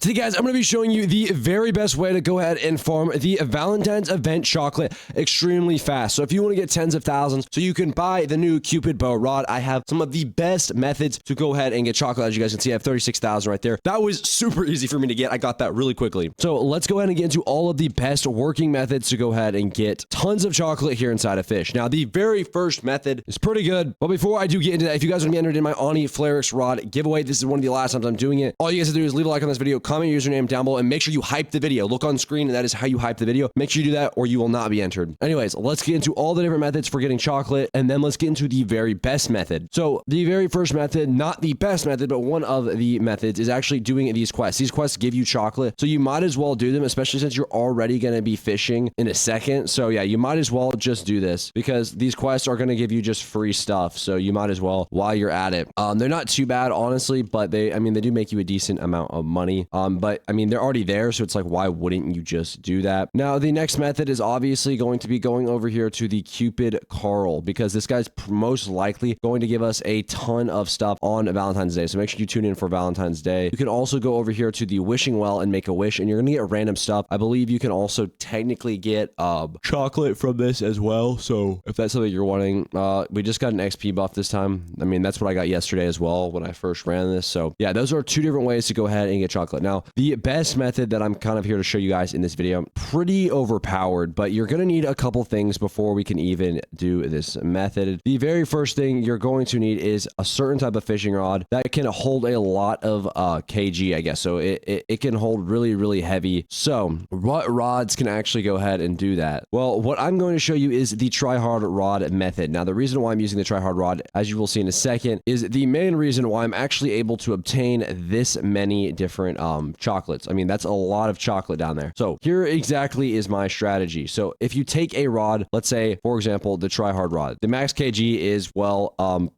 Today, guys, I'm going to be showing you the very best way to go ahead and farm the Valentine's event chocolate extremely fast. So if you want to get tens of thousands so you can buy the new Cupid bow rod, I have some of the best methods to go ahead and get chocolate. As you guys can see, I have 36,000 right there. That was super easy for me to get. I got that really quickly. So let's go ahead and get into all of the best working methods to go ahead and get tons of chocolate here inside of Fish. Now, the very first method is pretty good. But before I do get into that, if you guys want to be entered in my Ani Flarix rod giveaway, this is one of the last times I'm doing it. All you guys have to do is leave a like on this video, comment your username down below, and make sure you hype the video. Look on screen, and that is how you hype the video. Make sure you do that or you will not be entered. Anyways, let's get into all the different methods for getting chocolate, and then let's get into the very best method. So the very first method, not the best method, but one of the methods is actually doing these quests. These quests give you chocolate, so you might as well do them, especially since you're already going to be fishing in a second. So yeah, you might as well just do this because these quests are going to give you just free stuff. So you might as well while you're at it. They're not too bad, honestly, but they do make you a decent amount of money. But I mean, they're already there, so it's like, why wouldn't you just do that? Now, the next method is obviously going to be going over here to the Cupid Carl, because this guy's most likely going to give us a ton of stuff on Valentine's Day. So make sure you tune in for Valentine's Day. You can also go over here to the wishing well and make a wish, and you're going to get random stuff. I believe you can also technically get chocolate from this as well. So if that's something you're wanting, we just got an XP buff this time. I mean, that's what I got yesterday as well when I first ran this. So yeah, those are two different ways to go ahead and get chocolate. Now, the best method that I'm kind of here to show you guys in this video, pretty overpowered, but you're going to need a couple things before we can even do this method. The very first thing you're going to need is a certain type of fishing rod that can hold a lot of kg, I guess. So it can hold really heavy. So what rods can actually go ahead and do that? Well, what I'm going to show you is the try hard rod method. Now, the reason why I'm using the try hard rod, as you will see in a second, is the main reason why I'm actually able to obtain this many different chocolates. I mean, that's a lot of chocolate down there. So here exactly is my strategy. So if you take a rod, let's say, for example, the try hard rod, the max kg is, well,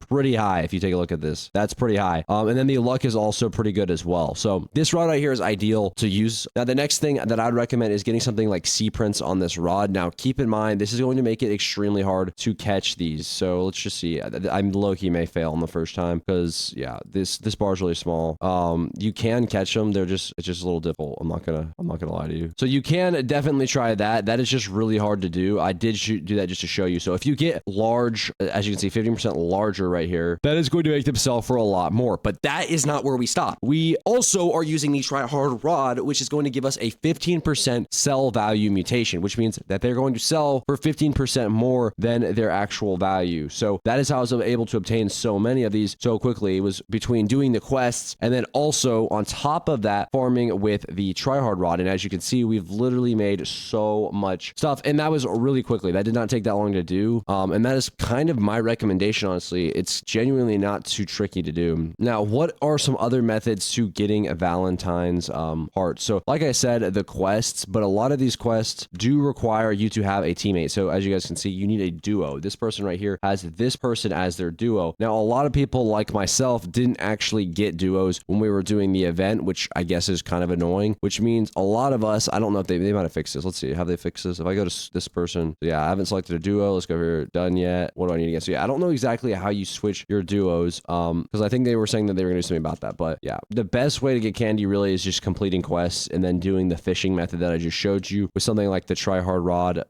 pretty high. If you take a look at this, that's pretty high. And then the luck is also pretty good as well. So this rod right here is ideal to use. Now, the next thing that I'd recommend is getting something like sea prints on this rod. Now, keep in mind, this is going to make it extremely hard to catch these. So let's just see. I'm low-key may fail on the first time because yeah, this bar is really small. You can catch them. It's just a little difficult. I'm not gonna lie to you. So you can definitely try that. That is just really hard to do. I did do that just to show you. So if you get large, as you can see, 15% larger right here, that is going to make them sell for a lot more. But that is not where we stop. We also are using the try hard rod, which is going to give us a 15% sell value mutation, which means that they're going to sell for 15% more than their actual value. So that is how I was able to obtain so many of these so quickly. It was between doing the quests and then also on top of that, farming with the try hard rod. And as you can see, we've literally made so much stuff, and that was really quickly. That did not take that long to do. And that is kind of my recommendation, honestly. It's genuinely not too tricky to do. Now, what are some other methods to getting a Valentine's heart? So like I said, the quests, but a lot of these quests do require you to have a teammate. So as you guys can see, you need a duo. This person right here has this person as their duo. Now, a lot of people like myself didn't actually get duos when we were doing the event, which I guess is kind of annoying, which means a lot of us, I don't know if they might have fixed this. Let's see. Have they fixed this? If I go to this person, yeah, I haven't selected a duo. Let's go over here. Done yet. What do I need to get? So yeah, I don't know exactly how you switch your duos, because I think they were saying that they were going to do something about that. But yeah, the best way to get candy really is just completing quests and then doing the fishing method that I just showed you with something like the try hard rod.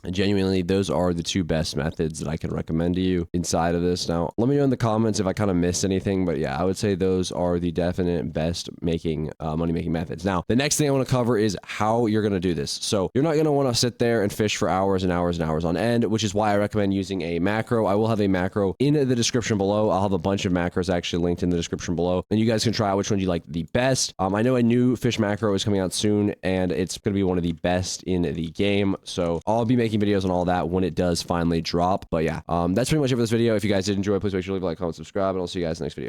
Genuinely, those are the two best methods that I can recommend to you inside of this. Now, let me know in the comments if I kind of missed anything, but yeah, I would say those are the definite best money making methods. Now, the next thing I want to cover is how you're going to do this. So you're not going to want to sit there and fish for hours and hours and hours on end, which is why I recommend using a macro. I will have a macro in the description below. I'll have a bunch of macros actually linked in the description below, and you guys can try out which one you like the best. I know a new fish macro is coming out soon, and it's going to be one of the best in the game. So I'll be making videos on all that when it does finally drop. But yeah, that's pretty much it for this video. If you guys did enjoy, please make sure to leave a like, comment, subscribe, and I'll see you guys in the next video.